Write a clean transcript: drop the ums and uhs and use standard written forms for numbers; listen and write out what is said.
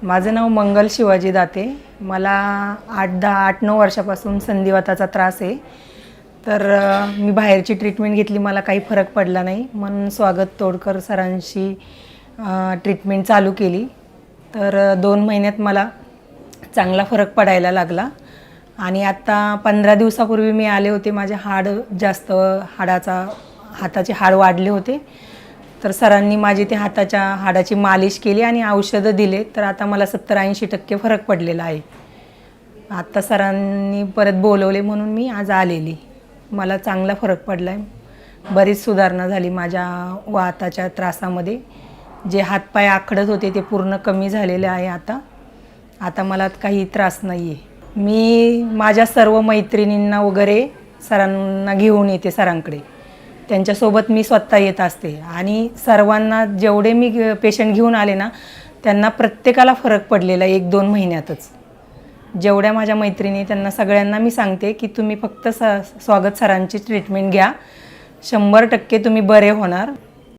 माझं नाव मंगल शिवाजी दाते। मला 8-9 वर्षापासून संधिवाताचा त्रास आहे। तर मी बाहेरची ट्रीटमेंट घेतली, मला काही फरक पडला नाही, म्हणून स्वागत तोडकर सरांशी ट्रीटमेंट चालू केली। तर 2 महिन्यात मला चांगला फरक पडायला लागला आणि आता 15 दिवसापूर्वी मी आले होते। माझे हाताचे हाड वाढले होते, तर सरांनी माझी ते हाताच्या हाडाची मालिश केली आणि औषधं दिले। तर आता मला 70-80% फरक पडलेला आहे। आता सरांनी परत बोलवले म्हणून मी आज आलेली। मला चांगला फरक पडला आहे, बरीच सुधारणा झाली माझ्या वाताच्या त्रासामध्ये। जे हातपाय आखडत होते ते पूर्ण कमी झालेले आहे। आता मला काही त्रास नाही आहे। मी माझ्या सर्व मैत्रिणींना वगैरे सरांना घेऊन येते, सरांकडे त्यांच्यासोबत मी स्वतः येत असते आणि सर्वांना जेवढे मी पेशंट घेऊन आले ना, त्यांना प्रत्येकाला फरक पडलेला 1-2 महिन्यातच। जेवढ्या माझ्या मैत्रिणी त्यांना सगळ्यांना मी सांगते की तुम्ही फक्त स्वागत सरांची ट्रीटमेंट घ्या, 100% तुम्ही बरे होणार।